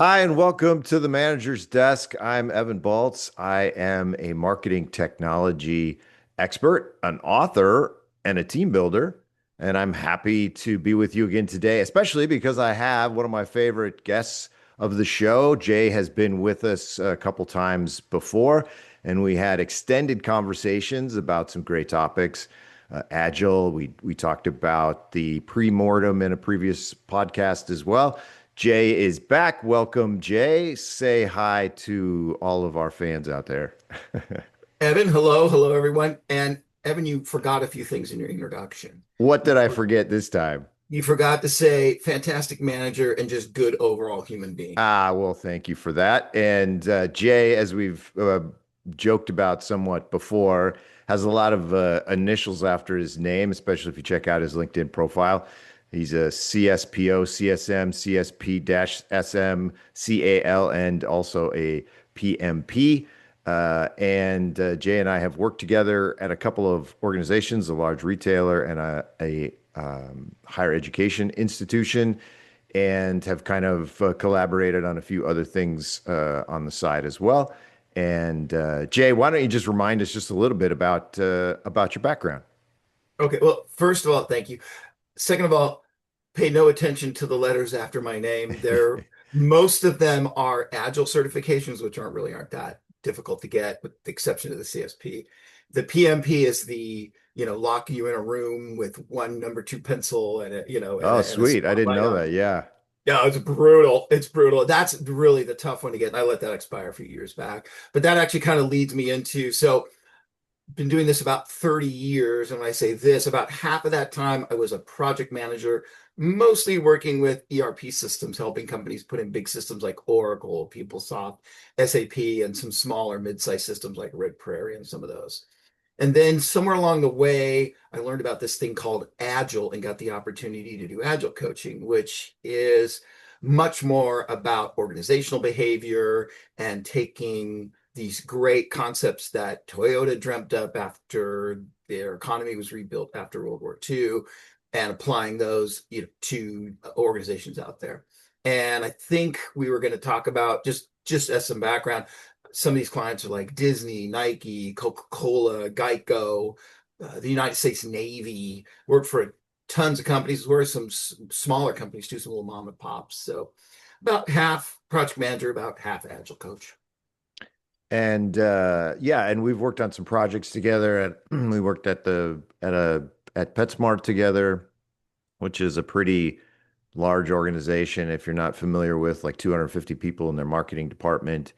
Hi, and welcome to the manager's desk. I'm Evan Baltz. I am a marketing technology expert, an author, and a team builder. And I'm happy to be with you again today, especially because I have one of my favorite guests of the show. Jay has been with us a couple times before, and we had extended conversations about some great topics. Agile. We talked about the pre-mortem in a previous podcast as well. Jay is back. Welcome, Jay. Say hi to all of our fans out there. Evan, hello, everyone. And Evan, you forgot a few things in your introduction. What You did I for- forget this time? you forgot to say fantastic manager and just good overall human being. Well, thank you for that. And Jay, as we've joked about somewhat before, has a lot of initials after his name, especially if you check out his LinkedIn profile. He's a CSPO, CSM, CSP-SM, CAL, and also a PMP. And Jay and I have worked together at a couple of organizations, a large retailer and a higher education institution, and have kind of collaborated on a few other things on the side as well. And Jay, why don't you just remind us just a little bit about your background? Okay, well, first of all, thank you. Second of all, pay no attention to the letters after my name. Most of them are Agile certifications, which aren't that difficult to get, with the exception of the CSP. The PMP is lock you in a room with one number two pencil and Oh, and a sweet. I didn't spotlight know on. that. Yeah. Yeah, it's brutal. It's brutal. That's really the tough one to get. And I let that expire a few years back. But that actually kind of leads me into been doing this about 30 years. And when I say this, about half of that time I was a project manager, mostly working with ERP systems, helping companies put in big systems like Oracle, PeopleSoft, SAP, and some smaller mid-sized systems like Red Prairie and some of those. And then somewhere along the way, I learned about this thing called Agile and got the opportunity to do Agile coaching, which is much more about organizational behavior and taking these great concepts that Toyota dreamt up after their economy was rebuilt after World War II and applying those, to organizations out there. And I think we were going to talk about just as some background, some of these clients are like Disney, Nike, Coca-Cola, Geico, the United States Navy, work for tons of companies, where some smaller companies too, some little mom and pops. So about half project manager, about half agile coach. And yeah, and we've worked on some projects together. We worked at PetSmart together, which is a pretty large organization. If you're not familiar with, like 250 people in their marketing department.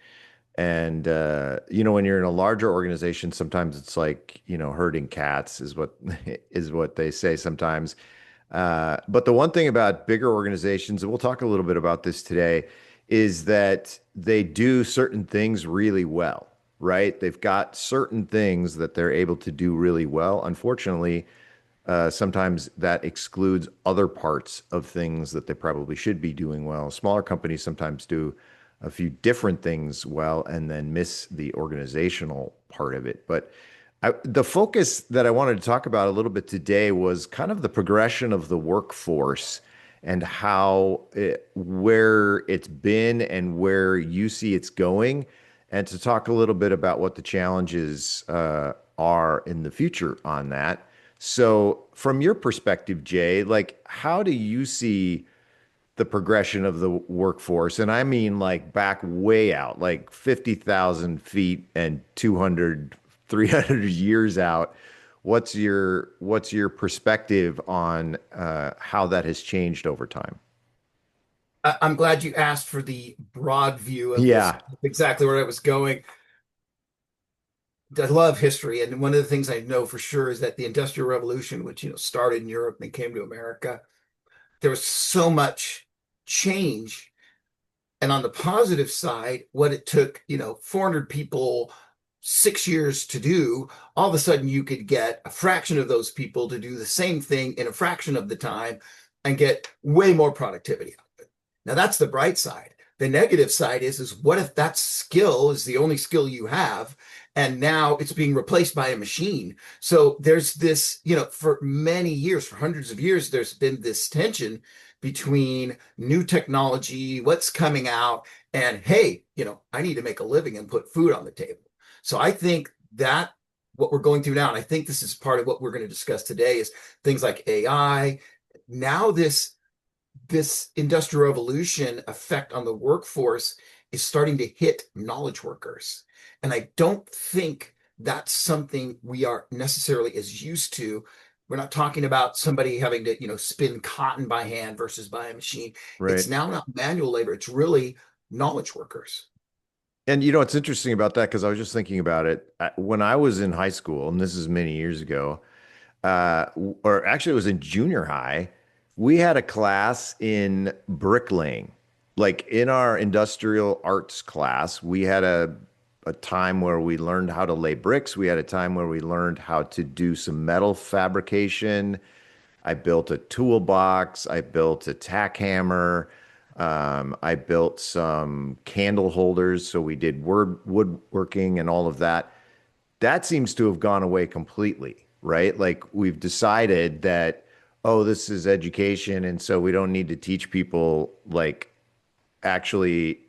And when you're in a larger organization, sometimes it's like, herding cats is what is what they say sometimes. But the one thing about bigger organizations, and we'll talk a little bit about this today, is that they do certain things really well, right? They've got certain things that they're able to do really well. Unfortunately, sometimes that excludes other parts of things that they probably should be doing well. Smaller companies sometimes do a few different things well and then miss the organizational part of it. But the focus that I wanted to talk about a little bit today was kind of the progression of the workforce and where it's been and where you see it's going, and to talk a little bit about what the challenges are in the future on that. So, from your perspective, Jay, like, how do you see the progression of the workforce? And I mean, like, back way out, like 50,000 feet and 200, 300 years out. What's your perspective on how that has changed over time? I'm glad you asked for the broad view of this, Yeah. exactly where I was going. I love history, and one of the things I know for sure is that the Industrial Revolution, which started in Europe and came to America, there was so much change. And on the positive side, what it took, 400 people 6 years to do, all of a sudden you could get a fraction of those people to do the same thing in a fraction of the time and get way more productivity out of it. Now that's the bright side. The negative side is what if that skill is the only skill you have and now it's being replaced by a machine? So there's this, for many years, for hundreds of years, there's been this tension between new technology, what's coming out, and hey, I need to make a living and put food on the table. So I think that what we're going through now, and I think this is part of what we're going to discuss today, is things like AI. Now this industrial revolution effect on the workforce is starting to hit knowledge workers. And I don't think that's something we are necessarily as used to. We're not talking about somebody having to, spin cotton by hand versus by a machine. It's Right. now not manual labor, it's really knowledge workers. And what's interesting about that, because I was just thinking about it when I was in high school, and this is many years ago, or actually it was in junior high, we had a class in bricklaying. Like in our industrial arts class, we had a time where we learned how to lay bricks. We had a time where we learned how to do some metal fabrication. I built a toolbox. I built a tack hammer. I built some candle holders. So we did woodworking and all of that. That seems to have gone away completely, right? Like we've decided that, oh, this is education. And so we don't need to teach people like actually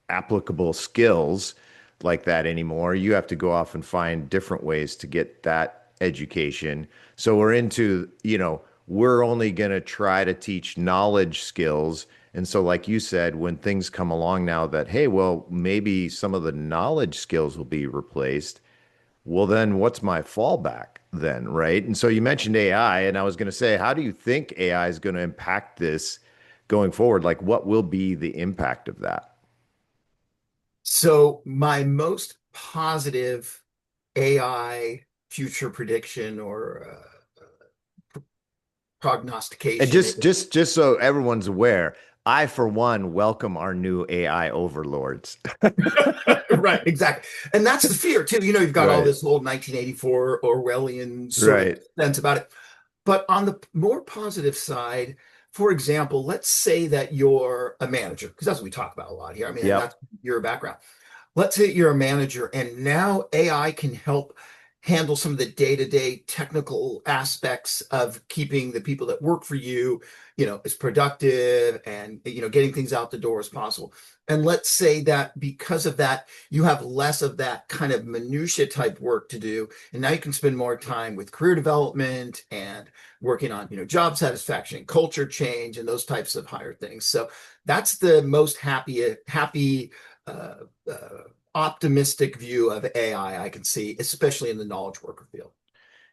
applicable skills like that anymore. You have to go off and find different ways to get that education. So we're into, we're only going to try to teach knowledge skills. And so, like you said, when things come along now that, hey, well, maybe some of the knowledge skills will be replaced, well, then what's my fallback then, right? And so you mentioned AI, and I was going to say, how do you think AI is going to impact this going forward? Like, what will be the impact of that? So my most positive AI future prediction or And prognostication is just so everyone's aware, I for one welcome our new AI overlords. right, exactly. And that's the fear too. You've got all Right, this old 1984 Orwellian sort of right. sense about it. But on the more positive side, for example, let's say that you're a manager, because that's what we talk about a lot here. I mean, Yep. that's your background. Let's say you're a manager and now AI can help handle some of the day-to-day technical aspects of keeping the people that work for you, as productive and, getting things out the door as possible. And let's say that because of that, you have less of that kind of minutia type work to do. And now you can spend more time with career development and working on, job satisfaction, culture change, and those types of higher things. So that's the most happy uh, uh, optimistic view of AI I can see, especially in the knowledge worker field.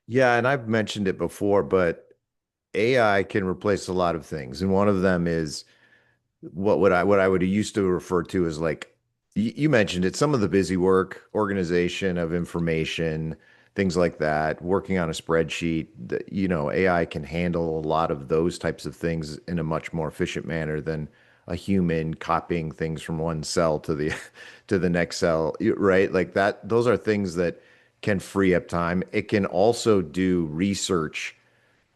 Yeah, and I've mentioned it before, but AI can replace a lot of things. And one of them is what I would used to refer to as like you mentioned it, some of the busy work, organization of information, things like that, working on a spreadsheet, AI can handle a lot of those types of things in a much more efficient manner than a human copying things from one cell to the to the next cell, right? Like that, those are things that can free up time. It can also do research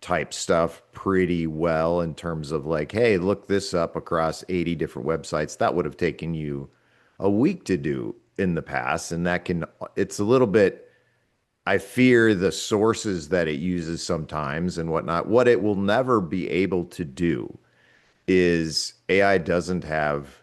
type stuff pretty well in terms of like, hey, look this up across 80 different websites. That would have taken you a week to do in the past. And it's a little bit, I fear the sources that it uses sometimes and whatnot. What it will never be able to do is AI doesn't have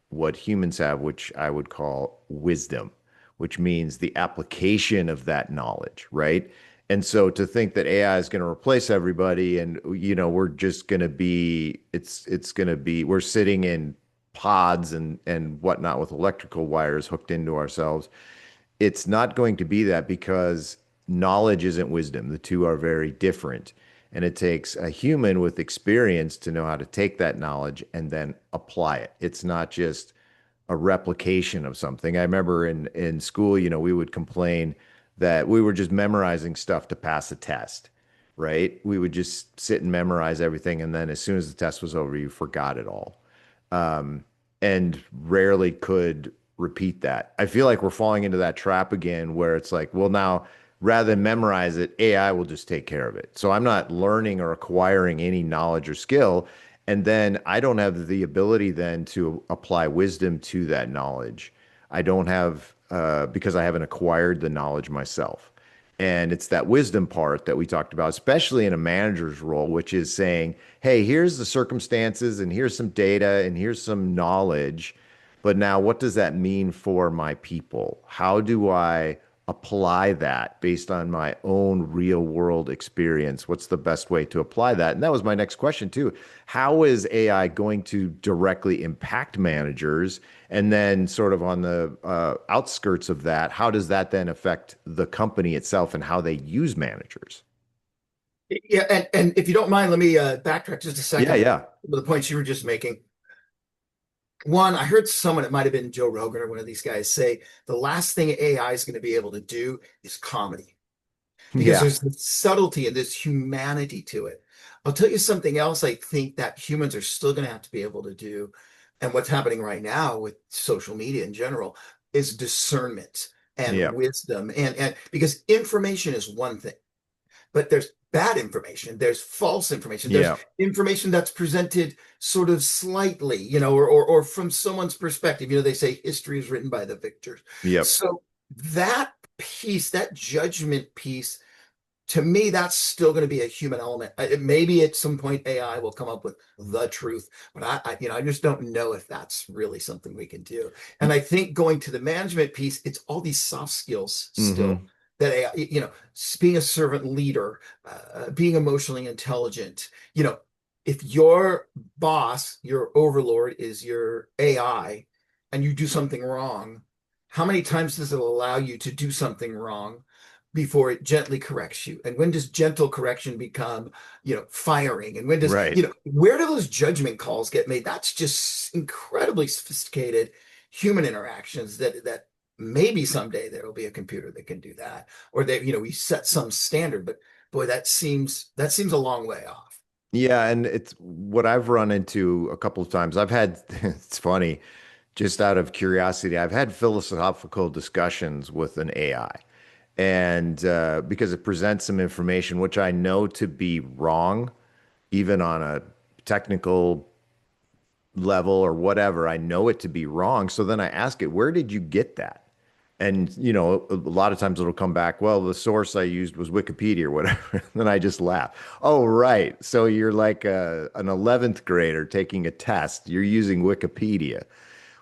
what humans have, which I would call wisdom, which means the application of that knowledge, right? And so to think that AI is going to replace everybody and we're just going to be it's going to be we're sitting in pods and whatnot with electrical wires hooked into ourselves, it's not going to be that because knowledge isn't wisdom. The two are very different. And it takes a human with experience to know how to take that knowledge and then apply it. It's not just a replication of something. I remember in school, we would complain that we were just memorizing stuff to pass a test, right? We would just sit and memorize everything. And then as soon as the test was over, you forgot it all, and rarely could repeat that. I feel like we're falling into that trap again where it's like, well, now rather than memorize it, AI will just take care of it. So I'm not learning or acquiring any knowledge or skill. And then I don't have the ability then to apply wisdom to that knowledge. I don't have, because I haven't acquired the knowledge myself. And it's that wisdom part that we talked about, especially in a manager's role, which is saying, hey, here's the circumstances and here's some data and here's some knowledge. But now, what does that mean for my people? How do I apply that based on my own real world experience? What's the best way to apply that? And that was my next question, too. How is AI going to directly impact managers? And then, sort of on the outskirts of that, how does that then affect the company itself and how they use managers? Yeah, and if you don't mind, let me backtrack just a Yeah, second yeah, with the points you were just making. One, I heard someone, it might have been Joe Rogan or one of these guys, say the last thing AI is going to be able to do is comedy because yeah, there's this subtlety and this humanity to it. I'll tell you something else I think that humans are still going to have to be able to do. And what's happening right now with social media in general is discernment and yeah, wisdom. And because information is one thing, but there's bad information, there's false information, there's yeah, information that's presented sort of slightly, or from someone's perspective. They say history is written by the victors. yep. So that piece, that judgment piece, to me, that's still going to be a human element. Maybe at some point AI will come up with the truth, but I just don't know if that's really something we can do. And I think going to the management piece, it's all these soft skills still Hmm. that AI, being a servant leader, being emotionally intelligent. If your boss, your overlord is your AI, and you do something wrong, how many times does it allow you to do something wrong before it gently corrects you? And when does gentle correction become, firing? And when does, Right. where do those judgment calls get made? That's just incredibly sophisticated human interactions that maybe someday there'll be a computer that can do that, or that, we set some standard, but boy, that seems a long way off. Yeah, and it's what I've run into a couple of times. I've had, it's funny, just out of curiosity, I've had philosophical discussions with an AI. And because it presents some information which I know to be wrong, even on a technical level or whatever, I know it to be wrong. So then I ask it, where did you get that? And, a lot of times it'll come back, well, the source I used was Wikipedia or whatever. Then I just laugh. Oh, right. So you're like an 11th grader taking a test. You're using Wikipedia,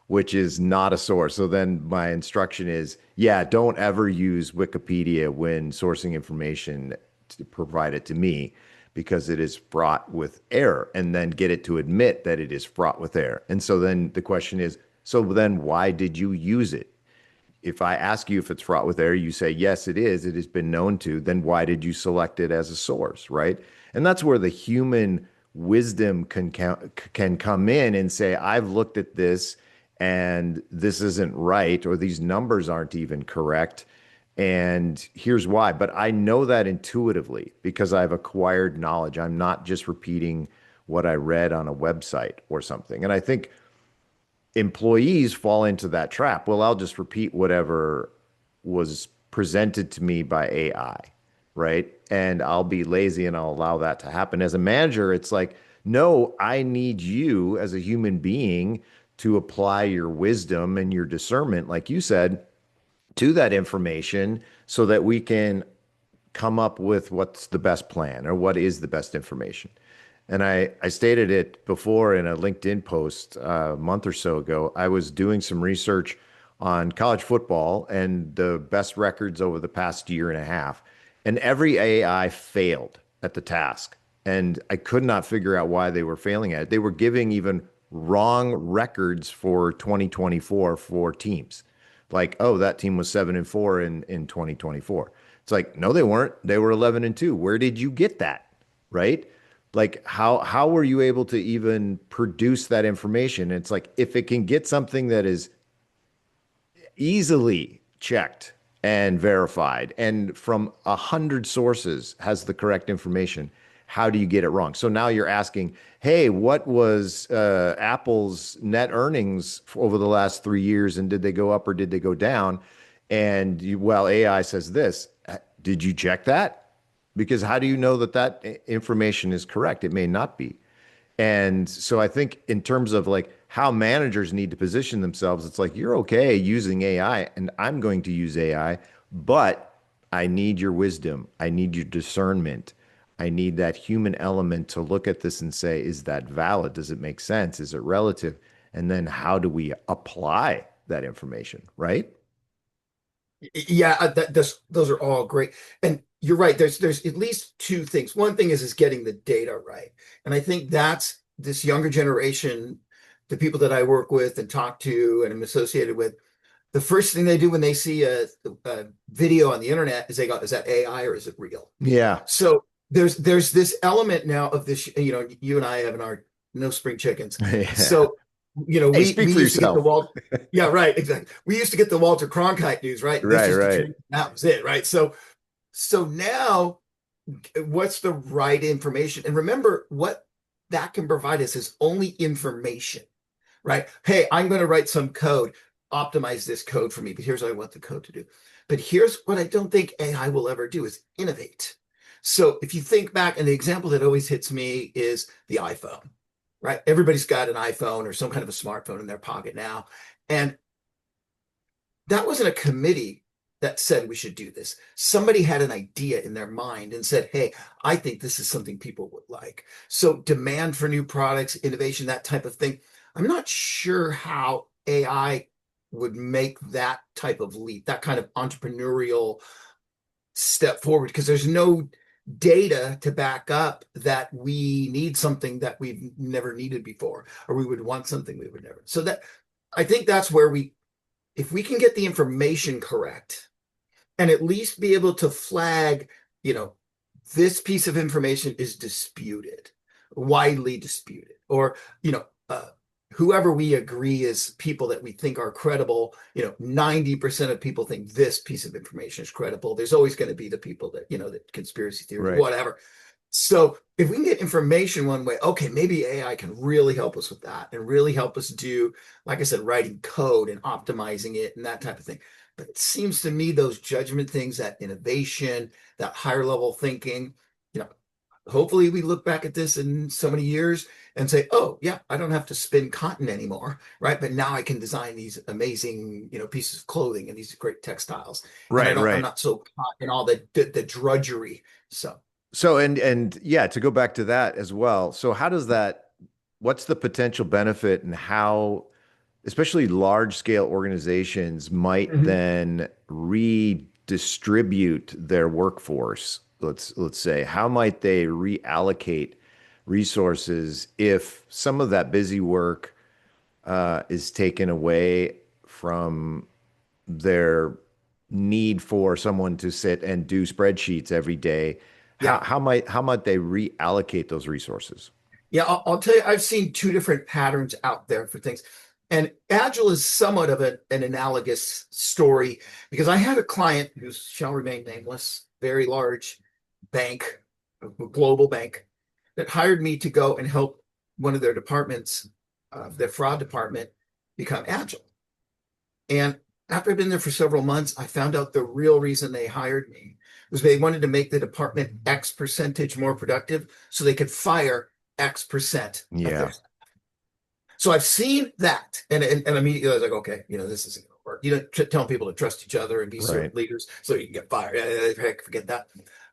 which is not a source. So then my instruction is, yeah, don't ever use Wikipedia when sourcing information to provide it to me because it is fraught with error, and then get it to admit that it is fraught with error. And so then the question is, so then why did you use it? If I ask you if it's fraught with error, you say, yes, it is. It has been known to. Then why did you select it as a source, right? And that's where the human wisdom can come in and say, I've looked at this and this isn't right, or these numbers aren't even correct. And here's why. But I know that intuitively because I've acquired knowledge. I'm not just repeating what I read on a website or something. And I think employees fall into that trap. Well, I'll just repeat whatever was presented to me by AI, right? And I'll be lazy and I'll allow that to happen. As a manager, it's like, no, I need you as a human being to apply your wisdom and your discernment, like you said, to that information so that we can come up with what's the best plan or what is the best information. And I stated it before in a LinkedIn post a month or so ago. I was doing some research on college football and the best records over the past year and a half. And every AI failed at the task. And I could not figure out why they were failing at it. They were giving even wrong records for 2024 for teams. Like, oh, that team was 7-4 in 2024. It's like, no, they weren't. They were 11-2. Where did you get that? Right? Like how were you able to even produce that information? It's like if it can get something that is easily checked and verified and from 100 sources has the correct information, how do you get it wrong? So now you're asking, hey, what was Apple's net earnings over the last 3 years, and did they go up or did they go down? And well, AI says this. Did you check that? Because how do you know that that information is correct? It may not be. And so I think in terms of like how managers need to position themselves, it's like you're okay using AI and I'm going to use AI, but I need your wisdom. I need your discernment. I need that human element to look at this and say, is that valid? Does it make sense? Is it relative? And then how do we apply that information, right? Yeah, those are all great. And you're right. There's at least two things. One thing is getting the data right. And I think that's this younger generation, the people that I work with and talk to and am associated with, the first thing they do when they see a video on the internet is they go, is that AI or is it real? Yeah. So there's this element now of this, you and I have in our no spring chickens. Yeah. So, Hey, we speak for used to get the yourself. yeah, right, exactly. We used to get the Walter Cronkite news, right? This Right, is the right. truth. That was it, right? So now what's the right information? And remember what that can provide us is only information, right? Hey, I'm going to write some code, optimize this code for me, but here's what I want the code to do. But here's what I don't think AI will ever do is innovate. So if you think back, and the example that always hits me is the iPhone, right? Everybody's got an iPhone or some kind of a smartphone in their pocket now. And that wasn't a committee that said we should do this. Somebody had an idea in their mind and said, hey, I think this is something people would like. So demand for new products, innovation, that type of thing. I'm not sure how AI would make that type of leap, that kind of entrepreneurial step forward, because there's no data to back up that we need something that we've never needed before, or we would want something we would never. So that I think that's where if we can get the information correct and at least be able to flag, you know, this piece of information is disputed, widely disputed, or, whoever we agree is people that we think are credible, 90% of people think this piece of information is credible. There's always going to be the people that, that conspiracy theory, Right. whatever. So if we can get information one way, okay, maybe AI can really help us with that and really help us do, like I said, writing code and optimizing it and that type of thing. But it seems to me those judgment things, that innovation, that higher level thinking, you know, hopefully we look back at this in so many years and say, oh yeah, I don't have to spin cotton anymore, right? But now I can design these amazing, pieces of clothing and these great textiles. And Right, I'm right. not so caught in all the drudgery. So So and yeah, to go back to that as well. So how does that, what's the potential benefit and how especially large scale organizations might mhm. then redistribute their workforce? Let's say, how might they reallocate resources if some of that busy work is taken away from their need for someone to sit and do spreadsheets every day? Yeah. How might they reallocate those resources? Yeah, I'll tell you, I've seen two different patterns out there for things. And Agile is somewhat of an analogous story because I had a client who shall remain nameless, very large bank, a global bank, that hired me to go and help one of their departments, their fraud department, become Agile. And after I've been there for several months, I found out the real reason they hired me was they wanted to make the department X percentage more productive so they could fire X percent of Yeah, their. So I've seen that, and immediately I was like, okay, this isn't going to work. Telling people to trust each other and be right. servant leaders so you can get fired. Heck, forget that.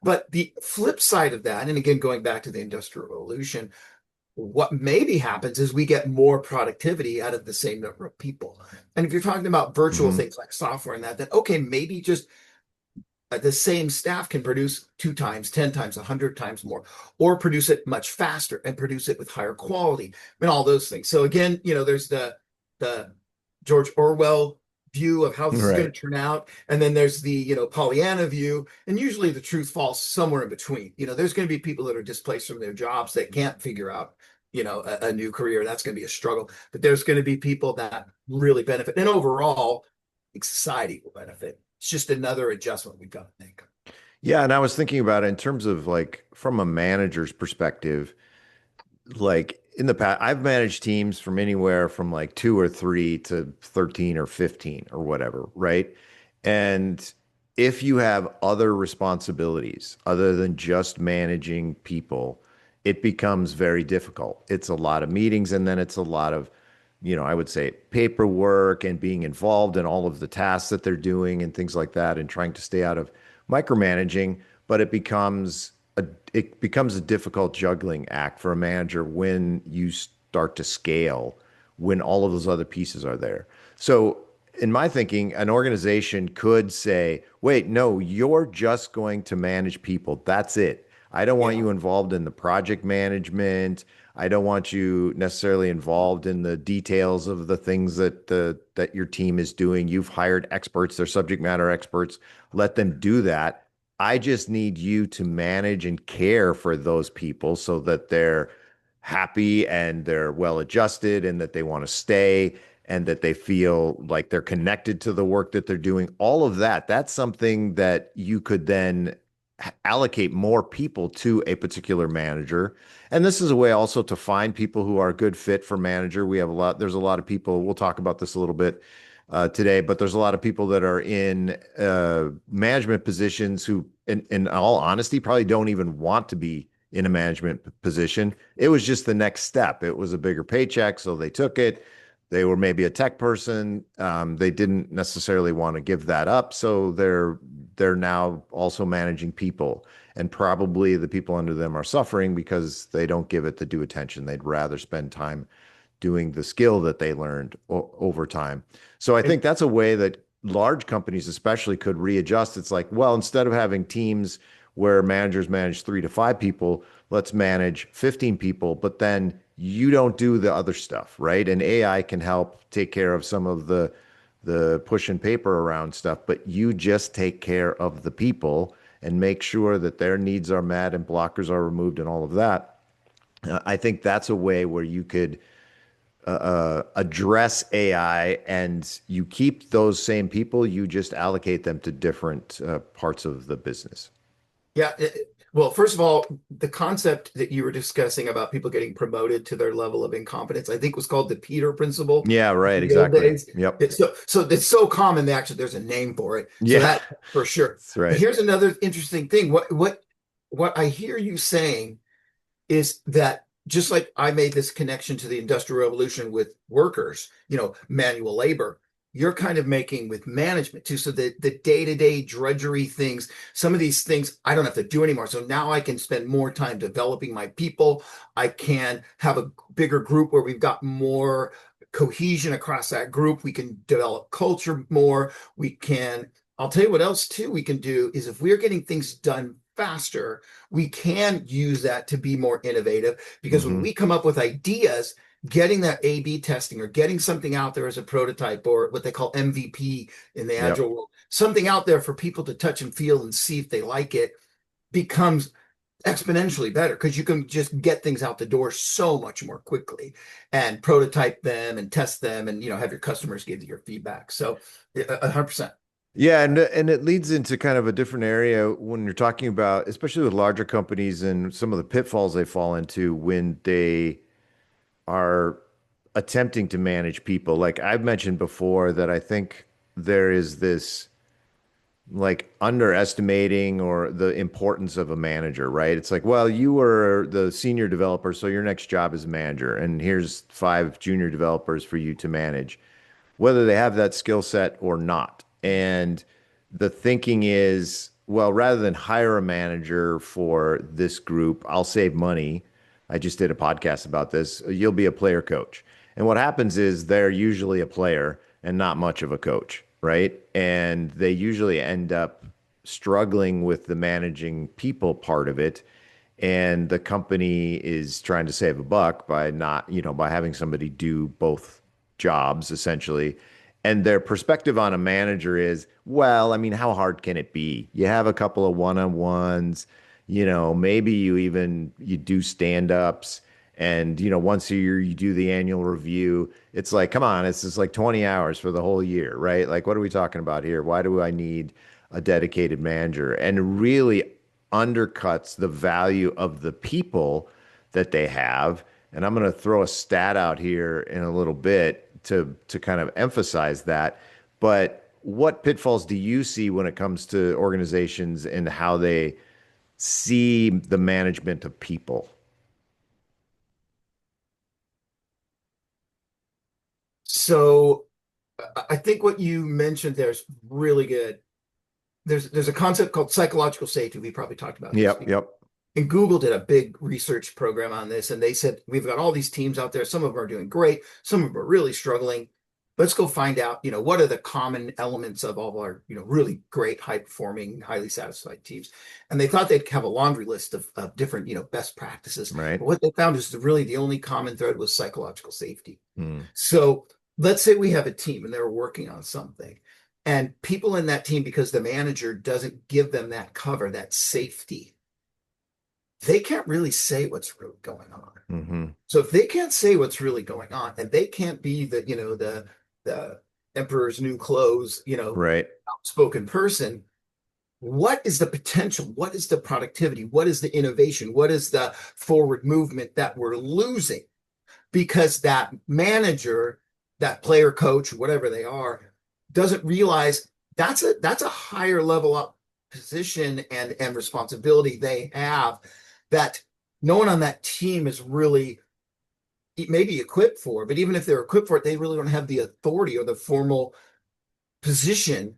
But the flip side of that, and again, going back to the Industrial Revolution, what maybe happens is we get more productivity out of the same number of people. And if you're talking about virtual Hmm. things like software and that, then okay, maybe just the same staff can produce 2 times, 10 times, 100 times more, or produce it much faster and produce it with higher quality and all those things. So again, there's the George Orwell view of how this is going Right. to turn out, and then there's the Pollyanna view, and usually the truth falls somewhere in between. There's going to be people that are displaced from their jobs that can't figure out a new career. That's going to be a struggle, but there's going to be people that really benefit, and overall society will benefit. It's just another adjustment we've got to make. Yeah, and I was thinking about it in terms of like from a manager's perspective, like in the past, I've managed teams from anywhere from like two or three to 13 or 15 or whatever, right? And if you have other responsibilities other than just managing people, it becomes very difficult. It's a lot of meetings and then it's a lot of, I would say paperwork and being involved in all of the tasks that they're doing and things like that and trying to stay out of micromanaging, but it becomes a difficult juggling act for a manager when you start to scale, when all of those other pieces are there. So in my thinking, an organization could say, wait, no, you're just going to manage people. That's it. I don't want Yeah. you involved in the project management. I don't want you necessarily involved in the details of the things that your team is doing. You've hired experts, they're subject matter experts. Let them do that. I just need you to manage and care for those people so that they're happy and they're well adjusted and that they want to stay and that they feel like they're connected to the work that they're doing. All of that, that's something that you could then allocate more people to a particular manager. And this is a way also to find people who are a good fit for manager. There's a lot of people, we'll talk about this a little bit today, but there's a lot of people that are in management positions who, in all honesty, probably don't even want to be in a management position. It was just the next step. It was a bigger paycheck, so they took it. They were maybe a tech person. They didn't necessarily want to give that up, so they're now also managing people, and probably the people under them are suffering because they don't give it the due attention. They'd rather spend time doing the skill that they learned over time. So I think that's a way that large companies especially could readjust. It's like, well, instead of having teams where managers manage 3 to 5 people, let's manage 15 people, but then you don't do the other stuff, right? And AI can help take care of some of the push and paper around stuff, but you just take care of the people and make sure that their needs are met and blockers are removed and all of that. I think that's a way where you could address AI and you keep those same people, you just allocate them to different parts of the business. Yeah. Well, first of all, the concept that you were discussing about people getting promoted to their level of incompetence, I think was called the Peter principle Yeah, right, in the old exactly. days. Yep. So it's so common that actually there's a name for it. So Yeah, that for sure. that's But right. here's another interesting thing. What I hear you saying is that just like I made this connection to the Industrial Revolution with workers, manual labor, you're kind of making with management too. So the day-to-day drudgery things, some of these things I don't have to do anymore. So now I can spend more time developing my people. I can have a bigger group where we've got more cohesion across that group. We can develop culture more. I'll tell you what else too we can do is if we're getting things done faster, we can use that to be more innovative because when Hmm. we come up with ideas, getting that A/B testing or getting something out there as a prototype or what they call MVP in the Yep. Agile world, something out there for people to touch and feel and see if they like it becomes exponentially better because you can just get things out the door so much more quickly and prototype them and test them and have your customers give you your feedback. So 100%. Yeah, and it leads into kind of a different area when you're talking about, especially with larger companies and some of the pitfalls they fall into when they are attempting to manage people. Like I've mentioned before that I think there is this like underestimating or the importance of a manager, right? It's like, well, you were the senior developer, so your next job is manager, and here's 5 junior developers for you to manage, whether they have that skill set or not. And the thinking is, well, rather than hire a manager for this group, I'll save money. I just did a podcast about this. You'll be a player coach. And what happens is they're usually a player and not much of a coach, right? And they usually end up struggling with the managing people part of it. And the company is trying to save a buck by not, by having somebody do both jobs essentially. And their perspective on a manager is, well, I mean, how hard can it be? You have a couple of one-on-ones, maybe you do stand-ups and once a year you do the annual review. It's like, come on, it's just like 20 hours for the whole year, right? Like, what are we talking about here? Why do I need a dedicated manager? And really undercuts the value of the people that they have. And I'm going to throw a stat out here in a little bit to kind of emphasize that. But what pitfalls do you see when it comes to organizations and how they see the management of people? So I think what you mentioned there is really good. there's a concept called psychological safety. We probably talked about this Yep, before. yep. And Google did a big research program on this, and they said we've got all these teams out there. Some of them are doing great, some of them are really struggling. Let's go find out, what are the common elements of all of our, really great, high performing, highly satisfied teams. And they thought they'd have a laundry list of different, best practices. Right. But what they found is really the only common thread was psychological safety. Mm, So let's say we have a team and they're working on something, and people in that team, because the manager doesn't give them that cover, that safety, they can't really say what's really going on. hmm. So if they can't say what's really going on, and they can't be the emperor's new clothes, Right. outspoken person, what is the potential? What is the productivity? What is the innovation? What is the forward movement that we're losing? Because that manager, that player coach, whatever they are, doesn't realize that's a higher level up position and responsibility they have that no one on that team is really maybe equipped for. But even if they're equipped for it, they really don't have the authority or the formal position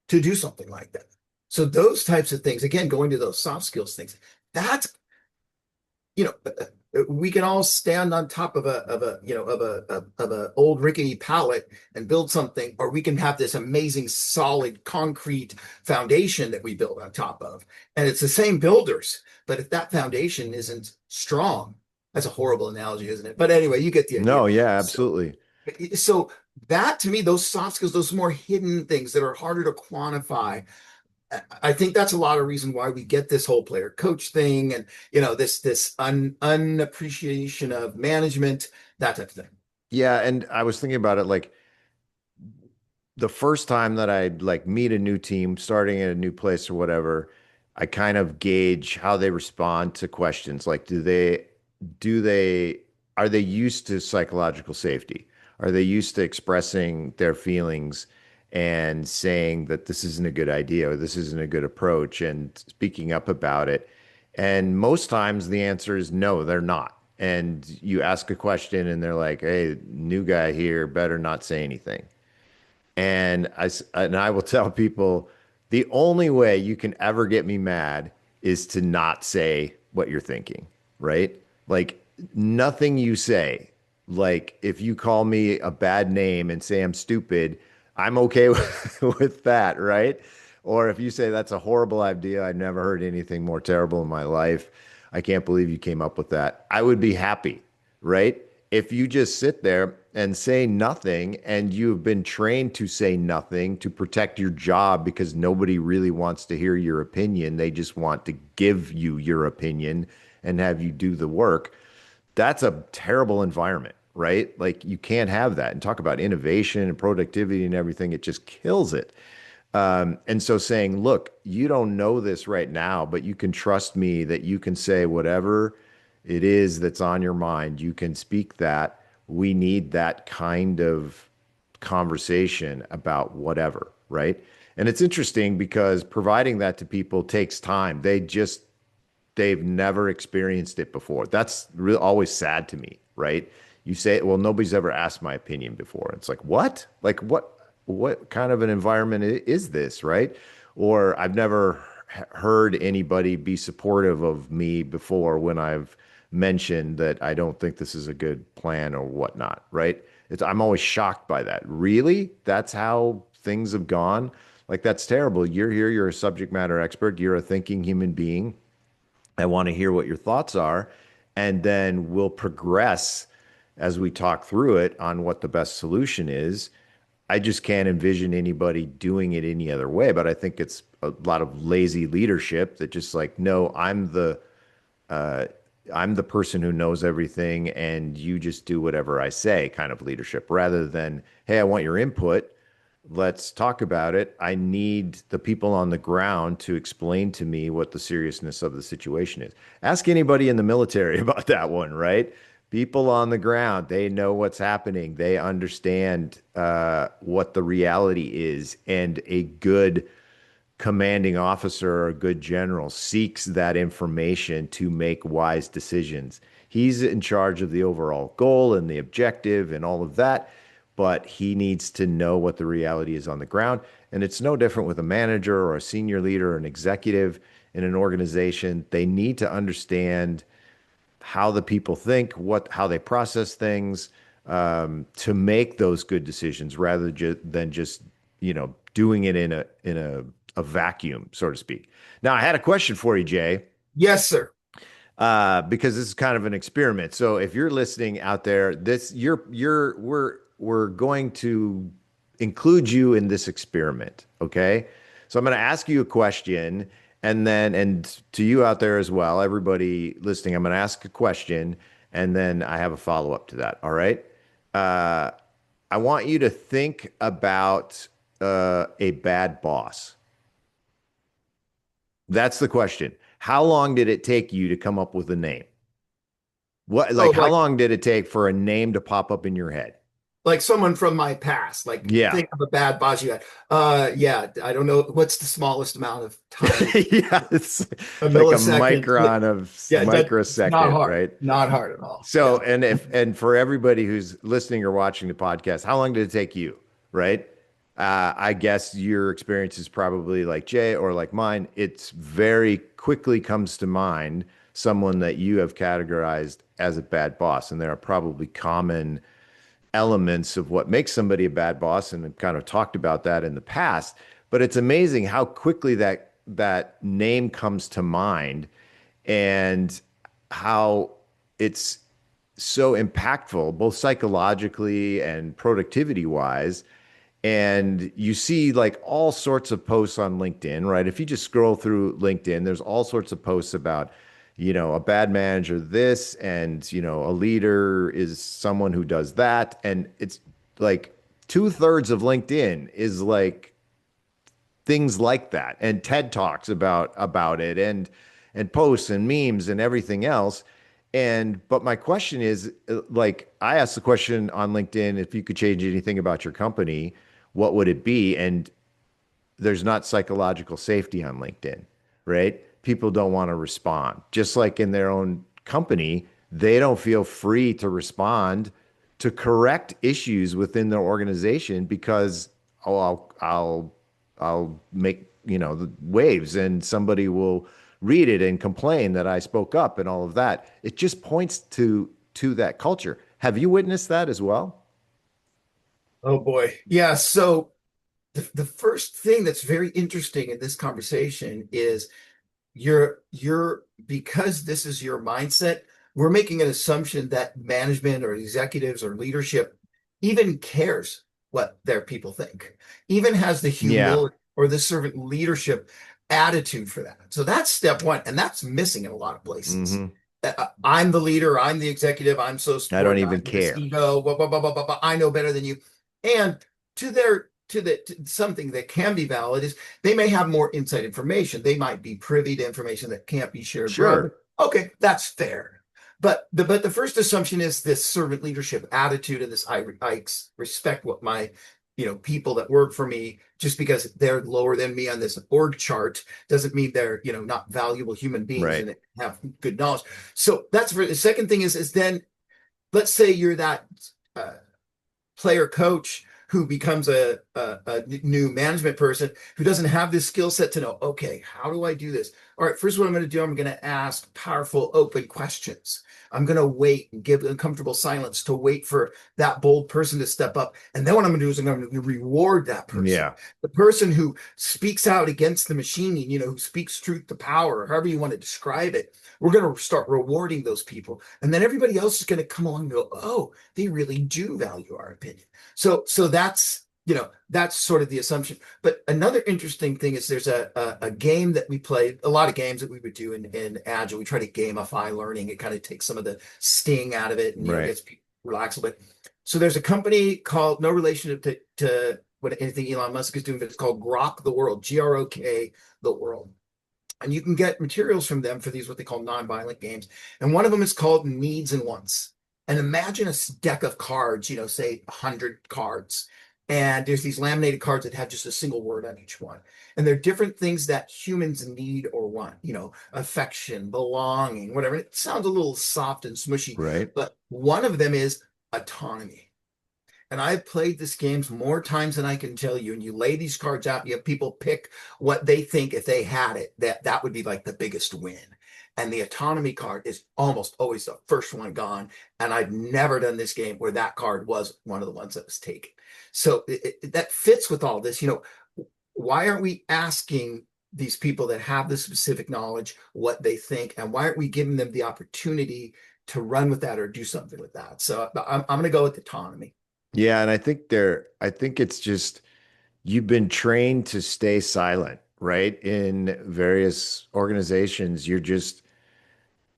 to do something like that. So those types of things, again, going to those soft skills things, that's we can all stand on top of a old rickety pallet and build something, or we can have this amazing solid concrete foundation that we build on top of. And it's the same builders, but if that foundation isn't strong, that's a horrible analogy, isn't it? But anyway, you get the idea. No, yeah, So, absolutely. so that to me, those soft skills, those more hidden things that are harder to quantify, I think that's a lot of reason why we get this whole player coach thing, and this unappreciation of management, that type of thing. Yeah, and I was thinking about it like the first time that I'd like meet a new team starting at a new place or whatever, I kind of gauge how they respond to questions. Like, do they, are they used to psychological safety? Are they used to expressing their feelings and saying that this isn't a good idea or this isn't a good approach and speaking up about it? And most times the answer is no, they're not. And you ask a question and they're like, hey, new guy here, better not say anything. And I will tell people the only way you can ever get me mad is to not say what you're thinking, right? Like nothing you say. Like if you call me a bad name and say I'm stupid, I'm okay with that, right? Or if you say that's a horrible idea, I never heard anything more terrible in my life. I can't believe you came up with that. I would be happy, right? If you just sit there and say nothing and you've been trained to say nothing to protect your job because nobody really wants to hear your opinion, they just want to give you your opinion and have you do the work. That's a terrible environment, right? Like you can't have that. And talk about innovation and productivity and everything, it just kills it. And so saying, look, you don't know this right now, but you can trust me that you can say whatever it is that's on your mind. You can speak that. We need that kind of conversation about whatever, right? And it's interesting because providing that to people takes time. They've never experienced it before. That's really always sad to me, right? You say, well, nobody's ever asked my opinion before. It's like, what? Like what kind of an environment is this, right? Or I've never heard anybody be supportive of me before when I've mentioned that I don't think this is a good plan or whatnot, right? I'm always shocked by that. Really? That's how things have gone? Like, that's terrible. You're here, you're a subject matter expert, you're a thinking human being. I want to hear what your thoughts are, and then we'll progress as we talk through it on what the best solution is. I just can't envision anybody doing it any other way, but I think it's a lot of lazy leadership that just like, no, uh, I'm the person who knows everything and you just do whatever I say kind of leadership rather than, hey, I want your input. Let's talk about it. I need the people on the ground to explain to me what the seriousness of the situation is. Ask anybody in the military about that one, right? People on the ground, they know what's happening. They understand what the reality is. And a good commanding officer or a good general seeks that information to make wise decisions. He's in charge of the overall goal and the objective and all of that. but he needs to know what the reality is on the ground. And it's no different with a manager or a senior leader or an executive in an organization. They need to understand how the people think, how they process things, to make those good decisions rather than just doing it in a vacuum, so to speak. Now, I had a question for you, Jay, Yes, sir. because this is kind of an experiment. So if you're listening out there, this you're we're going to include you in this experiment, okay? So I'm going to ask you a question, and to you out there as well, everybody listening, I'm going to ask a question, and then I have a follow-up to that. All right? Uh, I want you to think about a bad boss. That's the question. How long did it take you to come up with a name? Oh, How long did it take for a name to pop up in your head? like someone from my past. Like Yeah. think of a bad boss you had. Yeah, I don't know what's the smallest amount of time. Yeah, it's A like a millisecond. micron of Yeah, that's not microsecond, hard. right? Not hard at all. So, Yeah. and for everybody who's listening or watching the podcast, how long did it take you, right? I guess your experience is probably like Jay or like mine. It's very quickly comes to mind someone that you have categorized as a bad boss, and there are probably common elements of what makes somebody a bad boss, and I've kind of talked about that in the past. But it's amazing how quickly that name comes to mind, and how it's so impactful, both psychologically and productivity wise. And you see like all sorts of posts on LinkedIn, right? If you just scroll through LinkedIn, there's all sorts of posts about, a bad manager this, and, a leader is someone who does that. And it's like two-thirds of LinkedIn is like things like that, and TED Talks about it, and posts and memes and everything else. And but my question is, like, I asked the question on LinkedIn, if you could change anything about your company, what would it be? And there's not psychological safety on LinkedIn, right? People don't want to respond. Just like in their own company, they don't feel free to respond to correct issues within their organization because, oh, I'll make, the waves, and somebody will read it and complain that I spoke up and all of that. It just points to that culture. Have you witnessed that as well? Oh boy. Yeah. So the first thing that's very interesting in this conversation is you're because this is your mindset, we're making an assumption that management or executives or leadership even cares what their people think, even has the Yeah. humility or the servant leadership attitude for that. So that's step one, and that's missing in a lot of places. Hmm. I'm the leader, I'm the executive, I'm so I don't important, even I'm this care. ego, blah, blah, blah, blah, blah, blah, I know better than you. And to something that can be valid is they may have more inside information. They might be privy to information that can't be shared broadly. Sure. Okay, that's fair. But the first assumption is this servant leadership attitude and this I respect what my people that work for me, just because they're lower than me on this org chart doesn't mean they're not valuable human beings Right. and have good knowledge. So that's for the second thing is then let's say you're that uh, player coach who becomes a new management person who doesn't have this skill set to know, okay, how do I do this? All right, first, what I'm going to do, I'm going to ask powerful, open questions. I'm going to wait and give uncomfortable silence to wait for that bold person to step up. And then what I'm going to do is I'm going to reward that person. Yeah. The person who speaks out against the machine, who speaks truth to power, or however you want to describe it. We're going to start rewarding those people. And then everybody else is going to come along and go, oh, they really do value our opinion. So that's sort of the assumption. But another interesting thing is there's a game that we play, a lot of games that we would do in Agile. We try to gamify learning. It kind of takes some of the sting out of it and Right. gets people relaxed a bit. So there's a company called, no relation to what anything Elon Musk is doing, but it's called Grok the World, GROK the World. And you can get materials from them for these what they call nonviolent games. And one of them is called Needs and Wants. And imagine a deck of cards, say 100 cards. And there's these laminated cards that have just a single word on each one. And they're different things that humans need or want, affection, belonging, whatever. It sounds a little soft and smushy, Right. but one of them is autonomy. And I've played this games more times than I can tell you. And you lay these cards out, and you have people pick what they think if they had it, that would be like the biggest win. And the autonomy card is almost always the first one gone. And I've never done this game where that card was one of the ones that was taken. So that fits with all this. Why aren't we asking these people that have the specific knowledge what they think, and why aren't we giving them the opportunity to run with that or do something with that? So I'm going to go with autonomy. Yeah, and I think it's just you've been trained to stay silent, right? In various organizations, you're just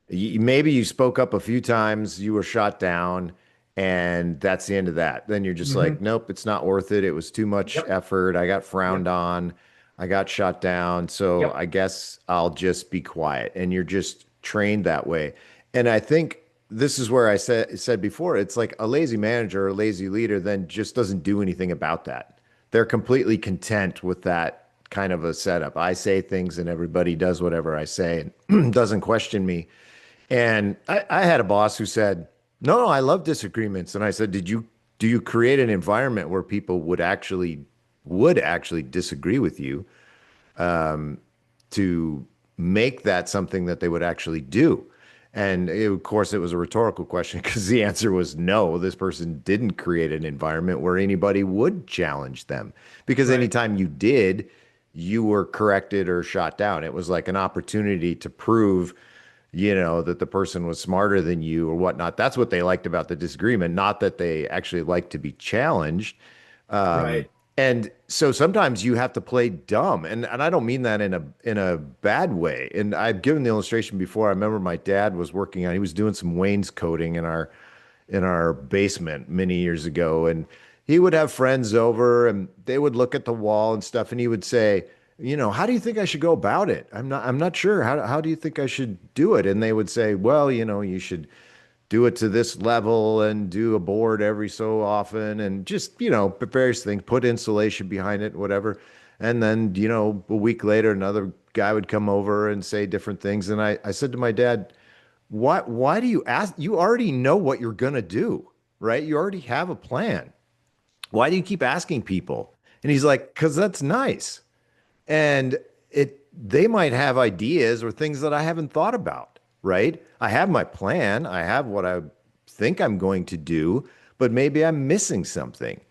maybe you spoke up a few times, you were shot down, and that's the end of that. Then you're just like, Hmm. nope, it's not worth it. It was too much Yep. effort. I got Yep. frowned on. I got shot down. So Yep. I guess I'll just be quiet. And you're just trained that way. And I think this is where I said before, it's like a lazy manager or a lazy leader then just doesn't do anything about that. They're completely content with that kind of a setup. I say things and everybody does whatever I say and doesn't question me. And I had a boss who said, no, I love disagreements. And I said, do you create an environment where people would actually disagree with you to make that something that they would actually do? And of course, it was a rhetorical question because the answer was no. This person didn't create an environment where anybody would challenge them because Right. anytime you did, you were corrected or shot down. It was like an opportunity to prove that the person was smarter than you or whatnot. That's what they liked about the disagreement, not that they actually liked to be challenged. Um, Right. and so sometimes you have to play dumb, and I don't mean that in a bad way. And I've given the illustration before. I remember my dad was working on, he was doing some wainscoting in our basement many years ago. And he would have friends over and they would look at the wall and stuff. And he would say, how do you think I should go about it? I'm not sure. How do you think I should do it? And they would say, well, you should do it to this level and do a board every so often and just, various things, put insulation behind it, whatever. And then, a week later, another guy would come over and say different things. And I said to my dad, why do you ask? You already know what you're gonna do, right? You already have a plan. Why do you keep asking people? And he's like, because that's nice. And they might have ideas or things that I haven't thought about, right? I have my plan, I have what I think I'm going to do, but maybe I'm missing something.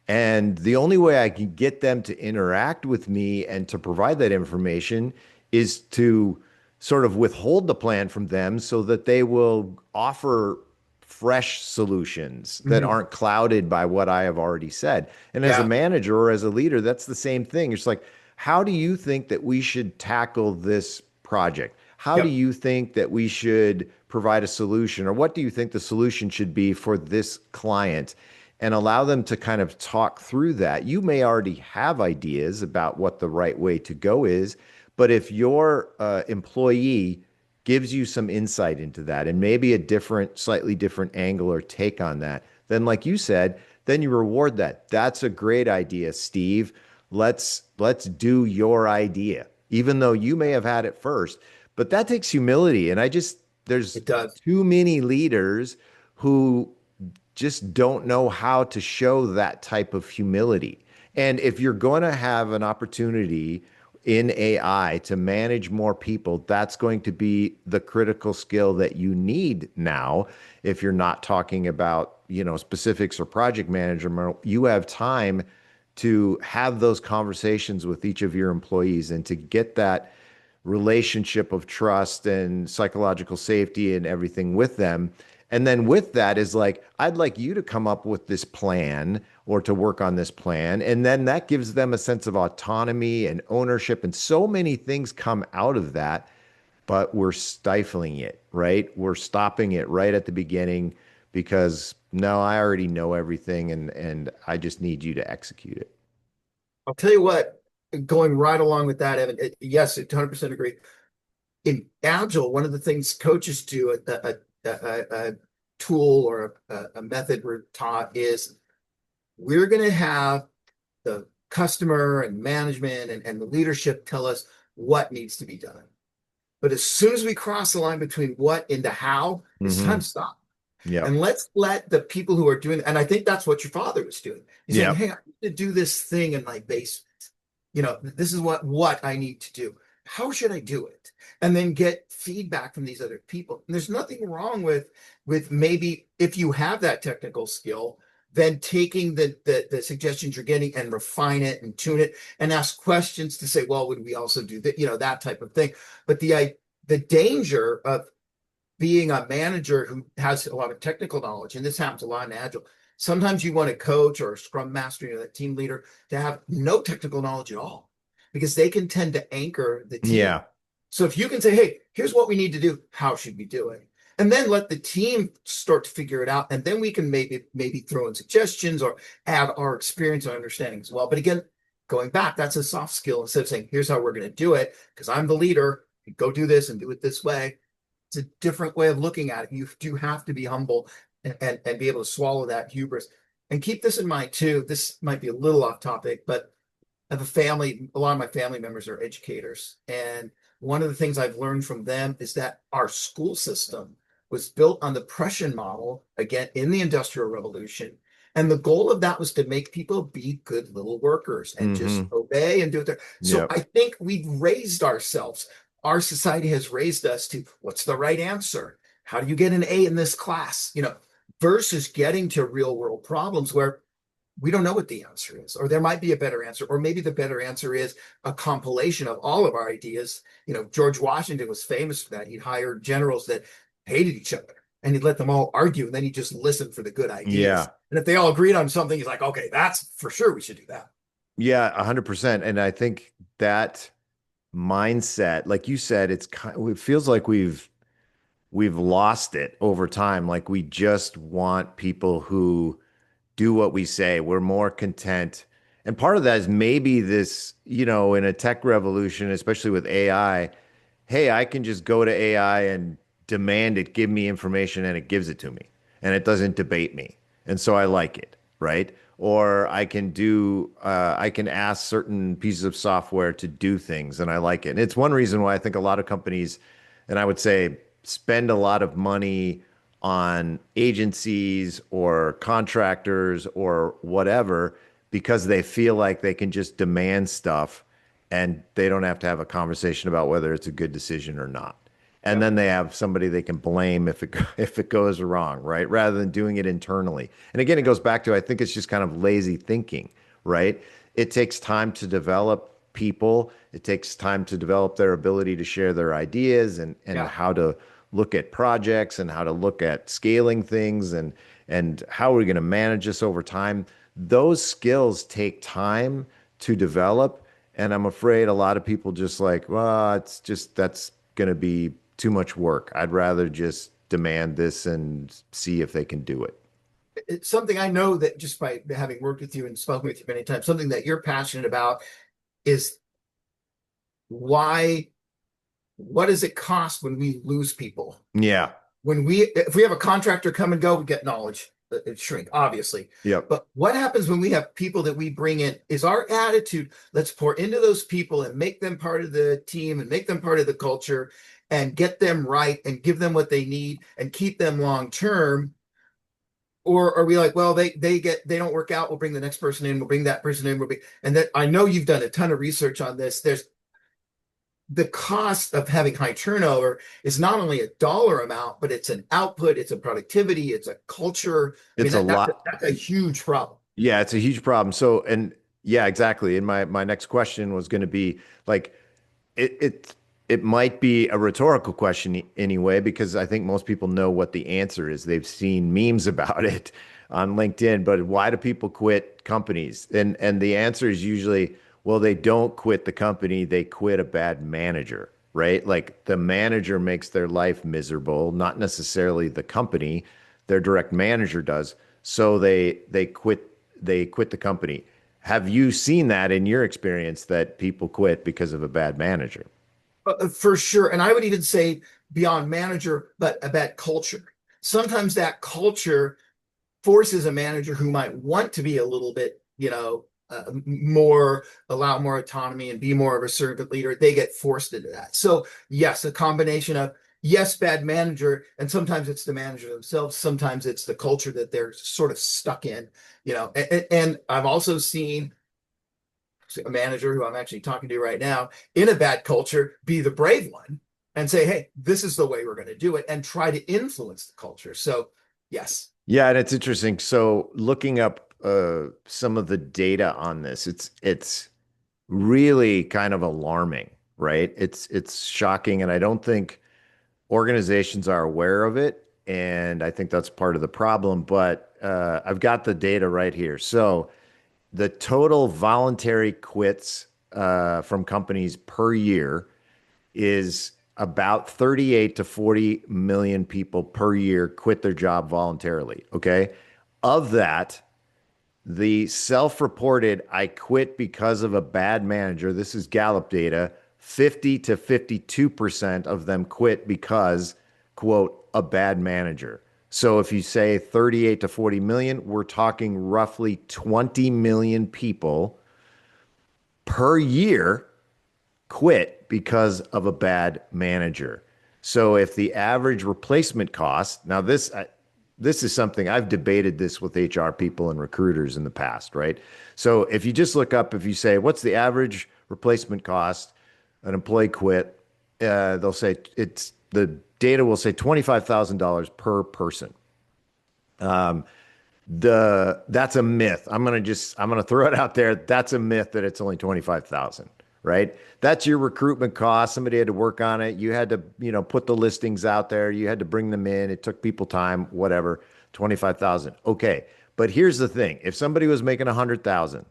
And the only way I can get them to interact with me and to provide that information is to sort of withhold the plan from them so that they will offer fresh solutions that Hmm. aren't clouded by what I have already said. And as a Yeah. manager or as a leader, that's the same thing. It's like, how do you think that we should tackle this project? How do Yep. you think that we should provide a solution? Or what do you think the solution should be for this client? And allow them to kind of talk through that. You may already have ideas about what the right way to go is, but if your employee gives you some insight into that and maybe a different, slightly different angle or take on that, then like you said, then you reward that. That's a great idea, Steve. Let's do your idea, even though you may have had it first. But that takes humility. And there's It does. too many leaders who just don't know how to show that type of humility. And if you're going to have an opportunity in AI to manage more people, that's going to be the critical skill that you need now. If you're not talking about, specifics or project management, you have time to have those conversations with each of your employees and to get that relationship of trust and psychological safety and everything with them. And then with that is like, I'd like you to come up with this plan or to work on this plan. And then that gives them a sense of autonomy and ownership. And so many things come out of that, but we're stifling it, right? We're stopping it right at the beginning because no, I already know everything and I just need you to execute it. I'll tell you what, going right along with that, Evan, yes, 100% agree. In Agile, one of the things coaches do, a tool or a method we're taught is we're going to have the customer and management and the leadership tell us what needs to be done. But as soon as we cross the line between what and the how, it's time Hmm. to stop. Yep. And let's let the people who are doing, and I think that's what your father was doing. He's saying, Yep. hey, I need to do this thing in my basement. This is what I need to do. How should I do it? And then get feedback from these other people. And there's nothing wrong with maybe if you have that technical skill, then taking the suggestions you're getting and refine it and tune it and ask questions to say, well, would we also do that? That type of thing. But the danger of being a manager who has a lot of technical knowledge, and this happens a lot in Agile. Sometimes you want a coach or a scrum master, that team leader, to have no technical knowledge at all because they can tend to anchor the team. Yeah. So if you can say, hey, here's what we need to do, how should we do it? And then let the team start to figure it out. And then we can maybe throw in suggestions or add our experience and understanding as well. But again, going back, that's a soft skill instead of saying, here's how we're going to do it, because I'm the leader. Go do this and do it this way. It's a different way of looking at it. You do have to be humble and be able to swallow that hubris. And keep this in mind too. This might be a little off topic, but I have a family. A lot of my family members are educators. And one of the things I've learned from them is that our school system was built on the Prussian model, again, in the Industrial Revolution. And the goal of that was to make people be good little workers and just Hmm. obey and do it there. So Yep. I think we've raised ourselves. Our society has raised us to what's the right answer? How do you get an A in this class? Versus getting to real world problems where we don't know what the answer is, or there might be a better answer, or maybe the better answer is a compilation of all of our ideas. George Washington was famous for that. He'd hire generals that hated each other and he'd let them all argue, and then he'd just listen for the good ideas. Yeah. And if they all agreed on something, he's like, okay, that's for sure we should do that. Yeah, 100%. And I think that mindset, like you said, it feels like we've lost it over time. Like we just want people who do what we say. We're more content. And part of that is maybe this, in a tech revolution, especially with AI, hey, I can just go to AI and demand it give me information and it gives it to me and it doesn't debate me. And so I like it, right? Or I can ask certain pieces of software to do things and I like it. And it's one reason why I think a lot of companies, and I would say spend a lot of money on agencies or contractors or whatever because they feel like they can just demand stuff and they don't have to have a conversation about whether it's a good decision or not. And Yep. then they have somebody they can blame if it goes wrong, right? Rather than doing it internally. And again, it goes back to I think it's just kind of lazy thinking, right? It takes time to develop people. It takes time to develop their ability to share their ideas and Yeah. how to look at projects and how to look at scaling things and how we're going to manage this over time. Those skills take time to develop. And I'm afraid a lot of people just like, well, it's just that's going to be too much work. I'd rather just demand this and see if they can do it. It's something I know that just by having worked with you and spoken with you many times, something that you're passionate about is why, what does it cost when we lose people? Yeah. If we have a contractor come and go, we get knowledge, it shrink, obviously. Yep. But what happens when we have people that we bring in? Is our attitude, let's pour into those people and make them part of the team and make them part of the culture and get them right and give them what they need and keep them long term? Or are we like, well, they don't work out, we'll bring the next person in, we'll bring that person in, and that I know you've done a ton of research on this. There's the cost of having high turnover is not only a dollar amount, but it's an output, it's a productivity, it's a culture. I mean, It's a lot. that's a huge problem. Yeah, it's a huge problem. So, and yeah, exactly. And my next question was going to be like, it it it might be a rhetorical question anyway, because I think most people know what the answer is. They've seen memes about it on LinkedIn, but why do people quit companies? And the answer is usually, well, they don't quit the company, they quit a bad manager, right? Like the manager makes their life miserable, not necessarily the company, their direct manager does. So they quit the company. Have you seen that in your experience that people quit because of a bad manager? For sure. And I would even say beyond manager, but a bad culture. Sometimes that culture forces a manager who might want to be a little bit, allow more autonomy and be more of a servant leader. They get forced into that. So yes, a combination of yes, bad manager, and sometimes it's the manager themselves, sometimes it's the culture that they're sort of stuck in, and I've also seen a manager who I'm actually talking to right now in a bad culture be the brave one and say, hey, this is the way we're going to do it, and try to influence the culture. So yes. Yeah, and it's interesting. So looking up some of the data on this, it's really kind of alarming, right? It's shocking, and I don't think organizations are aware of it, and I think that's part of the problem. But I've got the data right here. So the total voluntary quits from companies per year is about 38 to 40 million people per year quit their job voluntarily. Okay. Of that, the self reported, I quit because of a bad manager, this is Gallup data, 50 to 52% of them quit because, quote, a bad manager. So if you say 38 to 40 million, we're talking roughly 20 million people per year quit because of a bad manager. So if the average replacement cost, now this is something I've debated this with HR people and recruiters in the past, right? So if you just look up, if you say, what's the average replacement cost, an employee quit, they'll say the data will say $25,000 per person. That's a myth. I'm gonna throw it out there. That's a myth that it's only 25,000, right? That's your recruitment cost. Somebody had to work on it. You had to, put the listings out there. You had to bring them in. It took people time, whatever. 25,000. Okay. But here's the thing. If somebody was making 100,000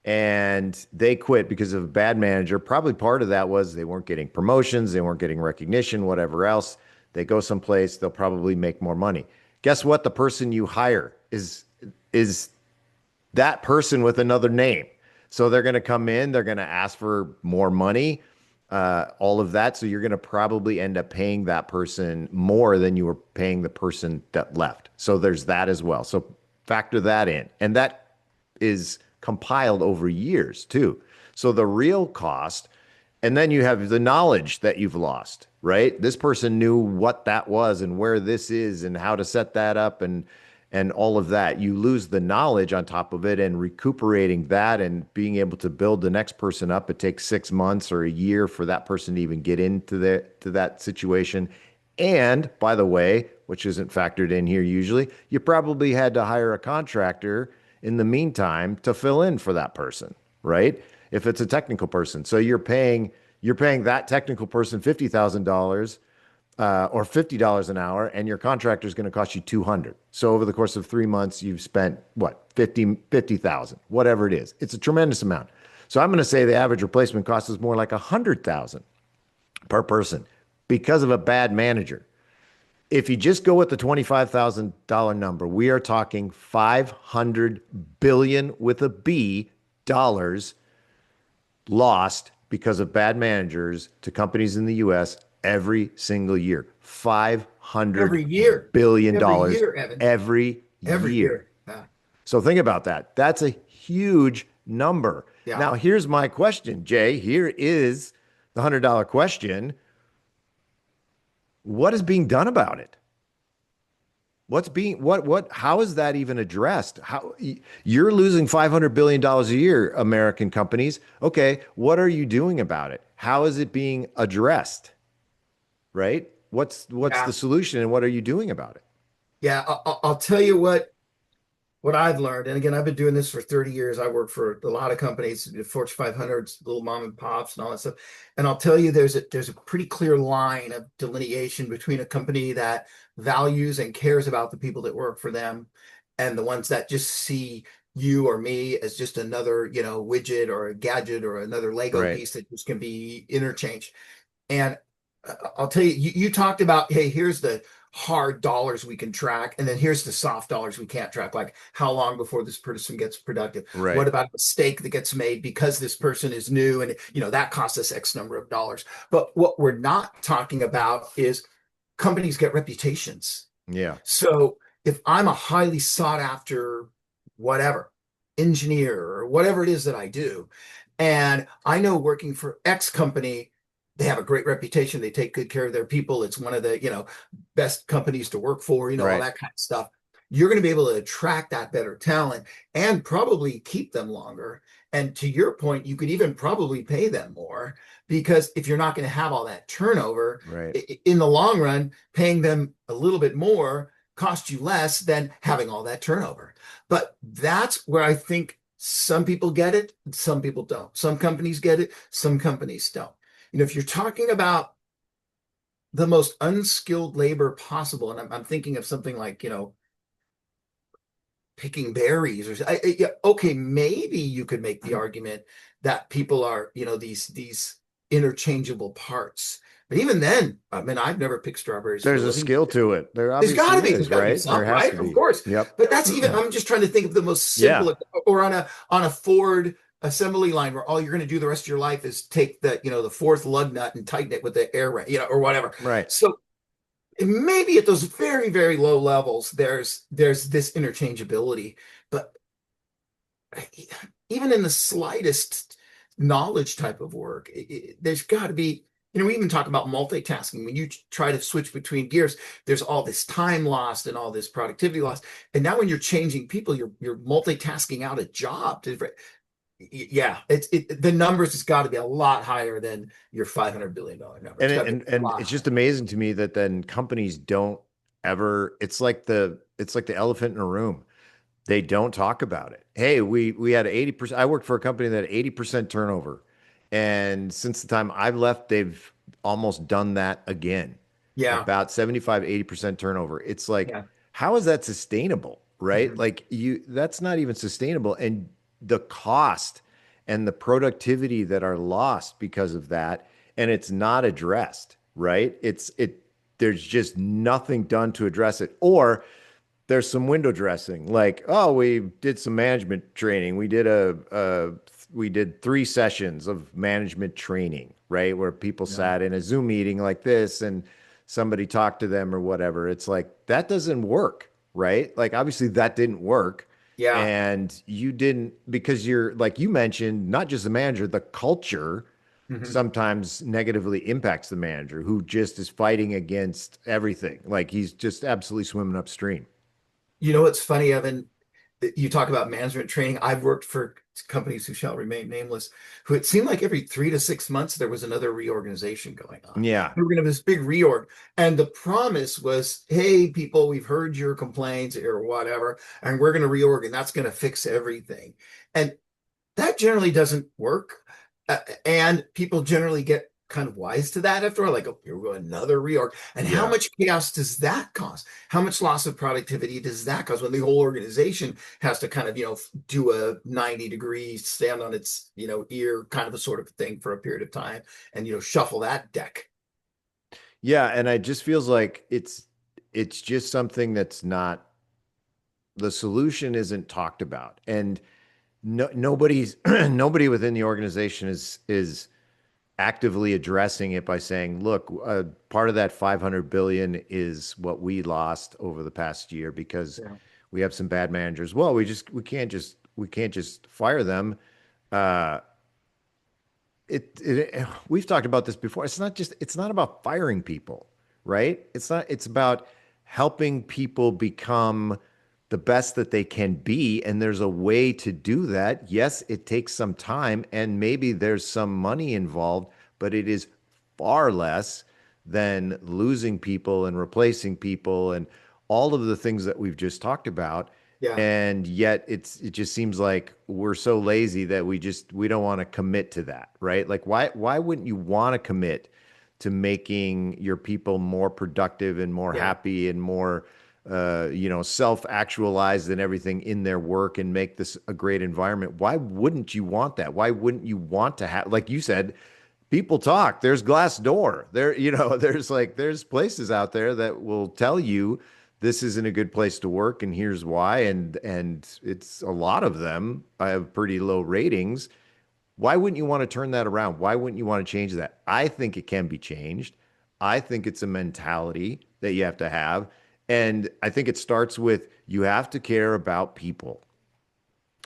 and they quit because of a bad manager, probably part of that was they weren't getting promotions, they weren't getting recognition, whatever else. They go someplace, they'll probably make more money. Guess what? The person you hire is that person with another name. So they're going to come in, they're going to ask for more money, all of that. So you're going to probably end up paying that person more than you were paying the person that left. So there's that as well. So factor that in. And that is compiled over years too. So the real cost, and then you have the knowledge that you've lost, right? This person knew what that was and where this is and how to set that up and all of that. You lose the knowledge on top of it, and recuperating that and being able to build the next person up. It takes 6 months or a year for that person to even get into that situation. And by the way, which isn't factored in here usually, you probably had to hire a contractor in the meantime to fill in for that person, right? If it's a technical person. So you're paying that technical person $50,000 or $50 an hour, and your contractor is going to cost you 200. So over the course of 3 months, you've spent what, 50,000, whatever it is. It's a tremendous amount. So I'm going to say the average replacement cost is more like 100,000 per person because of a bad manager. If you just go with the $25,000 number, we are talking 500 billion with a B dollars lost because of bad managers to companies in the US every single year. $500 Every year, billion every dollars year, Evan, every every year. year. Yeah. So think about that. That's a huge number. Yeah. Now, here's my question, Jay. Here is the $100 question. What is being done about it? How is that even addressed? You're losing $500 billion a year, American companies. Okay, what are you doing about it? How is it being addressed? Right? What's Yeah. the solution and what are you doing about it? Yeah. I'll tell you what I've learned, and again, I've been doing this for 30 years. I work for a lot of companies, Fortune 500s, little mom and pops, and all that stuff. And I'll tell you, there's a pretty clear line of delineation between a company that values and cares about the people that work for them, and the ones that just see you or me as just another, widget or a gadget or another Lego Right. piece that just can be interchanged. And I'll tell you, you talked about, hey, here's the hard dollars we can track, and then here's the soft dollars we can't track, like how long before this person gets productive. What Right. about a mistake that gets made because this person is new and that costs us X number of dollars. But what we're not talking about is companies get reputations. Yeah. So if I'm a highly sought after whatever engineer or whatever it is that I do, and I know working for X company they have a great reputation. They take good care of their people. It's one of the, best companies to work for, all Right. that kind of stuff. You're going to be able to attract that better talent and probably keep them longer. And to your point, you could even probably pay them more because if you're not going to have all that turnover Right. in the long run, paying them a little bit more costs you less than having all that turnover. But that's where I think some people get it, some people don't. Some companies get it, some companies don't. If you're talking about the most unskilled labor possible, and I'm thinking of something like, picking berries yeah, okay, maybe you could make the argument that people are, these interchangeable parts. But even then, I mean, I've never picked strawberries for a There's a living. skill to it. There There's got obviously to be. There's is, got to be right? There some, has to right? Of be. course. Yep. But that's even. I'm just trying to think of the most Yeah. simple, or on a Ford assembly line where all you're going to do the rest of your life is take the fourth lug nut and tighten it with the air ring, or whatever. Right. So maybe at those very, very low levels, there's this interchangeability, but even in the slightest knowledge type of work, there's got to be, we even talk about multitasking. When you try to switch between gears, there's all this time lost and all this productivity lost. And now when you're changing people, you're multitasking out a job. Yeah, the numbers has got to be a lot higher than your $500 billion number. And It's got it, to be a and lot it's just higher. amazing to me that then companies don't ever, it's like the elephant in a room. They don't talk about it. Hey, we had 80%. I worked for a company that had 80% turnover. And since the time I've left, they've almost done that again. Yeah, About 75, 80% turnover. It's like, yeah, how is that sustainable? Right? mhm, Like that's not even sustainable. And the cost and the productivity that are lost because of that, and it's not addressed, right? There's just nothing done to address it. Or there's some window dressing, like, oh, we did some management training. We did 3 sessions of management training, right? Where people yeah, sat in a Zoom meeting like this and somebody talked to them or whatever. It's like that doesn't work, right? Like obviously that didn't work. yeah. And you didn't because you're like you mentioned, not just the manager, the culture Mhm. sometimes negatively impacts the manager who just is fighting against everything. Like he's just absolutely swimming upstream. What's funny, Evan? You talk about management training. I've worked for companies who shall remain nameless, who it seemed like every 3 to 6 months there was another reorganization going on. Yeah. We were going to have this big reorg. And the promise was, hey, people, we've heard your complaints or whatever, and we're going to reorg, and that's going to fix everything. And that generally doesn't work. And people generally get kind of wise to that after like, oh, here we go, another reorg. And how Yeah. much chaos does that cause? How much loss of productivity does that cause when the whole organization has to kind of, do a 90-degree stand on its, ear kind of a sort of thing for a period of time and, shuffle that deck? Yeah, and it just feels like it's just something that's not the solution isn't talked about. And nobody's nobody within the organization is actively addressing it by saying, look, part of that 500 billion is what we lost over the past year because Yeah. we have some bad managers. Well, we can't just fire them. Uh, we've talked about this before. It's not about firing people, right? It's about helping people become the best that they can be. And there's a way to do that. Yes, it takes some time and maybe there's some money involved, but it is far less than losing people and replacing people and all of the things that we've just talked about. Yeah. And yet it just seems like we're so lazy that we don't want to commit to that, right? Like why wouldn't you want to commit to making your people more productive and more Yeah. happy and more self-actualized and everything in their work and make this a great environment? Why wouldn't you want that? Why wouldn't you want to have, like you said, people talk. There's Glassdoor. There's places out there that will tell you this isn't a good place to work and here's why. And it's a lot of them have pretty low ratings. Why wouldn't you want to turn that around? Why wouldn't you want to change that? I think it can be changed. I think it's a mentality that you have to have. And I think it starts with you have to care about people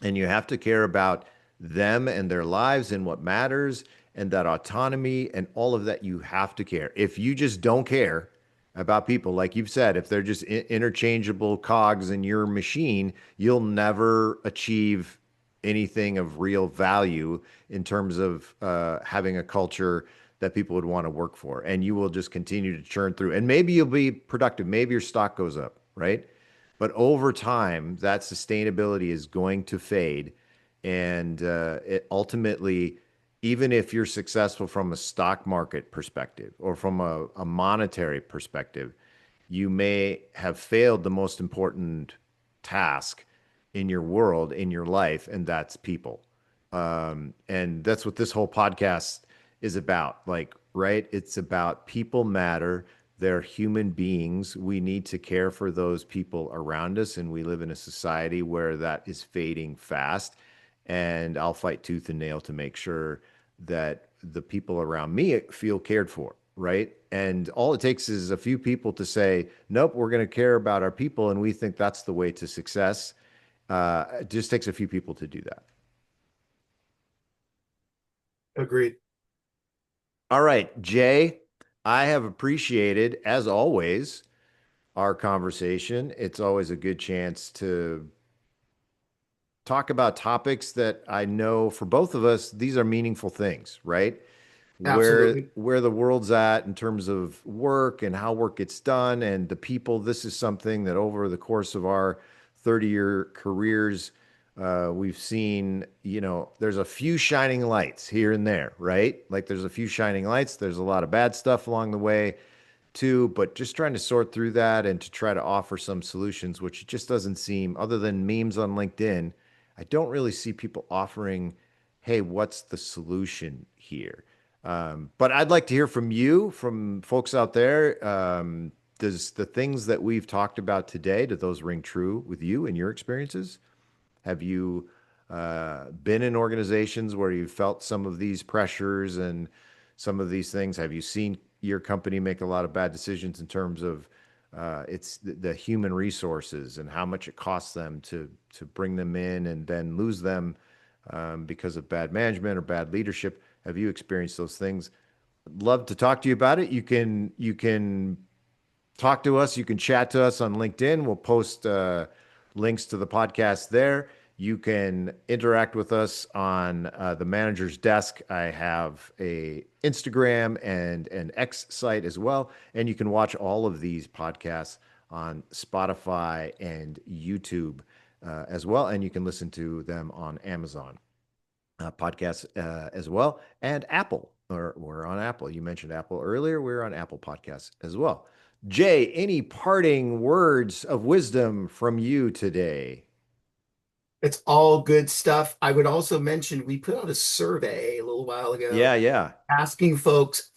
and you have to care about them and their lives and what matters and that autonomy and all of that, you have to care. If you just don't care about people, like you've said, if they're just interchangeable cogs in your machine, you'll never achieve anything of real value in terms of having a culture that people would want to work for. And you will just continue to churn through. And maybe you'll be productive. Maybe your stock goes up, right? But over time, that sustainability is going to fade. And it ultimately, even if you're successful from a stock market perspective or from a monetary perspective, you may have failed the most important task in your world, in your life, and that's people. And that's what this whole podcast is about. Like, right? It's about people matter. They're human beings. We need to care for those people around us. And we live in a society where that is fading fast. And I'll fight tooth and nail to make sure that the people around me feel cared for, right? And all it takes is a few people to say, nope, we're going to care about our people. And we think that's the way to success. It just takes a few people to do that. Agreed. All right, Jay, I have appreciated, as always, our conversation. It's always a good chance to talk about topics that I know for both of us, these are meaningful things, right? Absolutely. Where the world's at in terms of work and how work gets done and the people. This is something that over the course of our 30-year careers, we've seen, there's a few shining lights here and there, right? Like there's a few shining lights. There's a lot of bad stuff along the way too, but just trying to sort through that and to try to offer some solutions, which it just doesn't seem, other than memes on LinkedIn, I don't really see people offering, hey, what's the solution here? But I'd like to hear from you, from folks out there. Does the things that we've talked about today, do those ring true with you and your experiences? Have you been in organizations where you felt some of these pressures and some of these things? Have you seen your company make a lot of bad decisions in terms of it's the human resources and how much it costs them to bring them in and then lose them because of bad management or bad leadership? Have you experienced those things? I'd love to talk to you about it. You can talk to us. You can chat to us on LinkedIn. We'll post links to the podcast there. You can interact with us on the manager's desk. I have a Instagram and an X site as well, and you can watch all of these podcasts on Spotify and YouTube as well, and you can listen to them on Amazon podcasts as well, and Apple. Or we're on Apple. You mentioned Apple earlier. We're on Apple Podcasts as well. Jay, any parting words of wisdom from you today? It's all good stuff. I would also mention we put out a survey a little while ago Yeah, yeah. asking folks,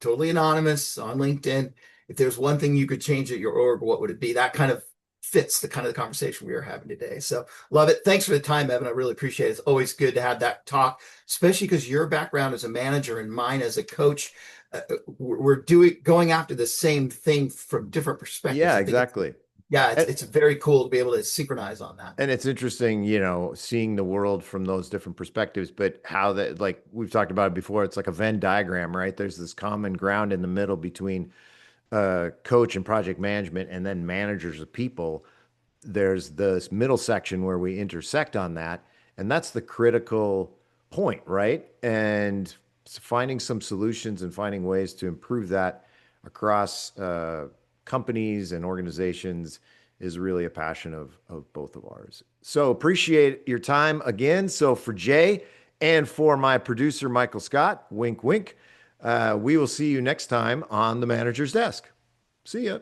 totally anonymous on LinkedIn, if there's one thing you could change at your org, what would it be? That kind of fits the kind of the conversation we are having today. So love it. Thanks for the time, Evan. I really appreciate it. It's always good to have that talk, especially because your background as a manager and mine as a coach, we're doing going after the same thing from different perspectives. Yeah, I think it's exactly. yeah, And, it's very cool to be able to synchronize on that. and it's interesting, seeing the world from those different perspectives, but how that, like we've talked about it before, it's like a Venn diagram, right? There's this common ground in the middle between coach and project management and then managers of people. There's this middle section where we intersect on that, and that's the critical point, right? And finding some solutions and finding ways to improve that across companies and organizations is really a passion of both of ours. So appreciate your time again. So for Jay and for my producer Michael Scott, wink wink, we will see you next time on the manager's desk. See ya.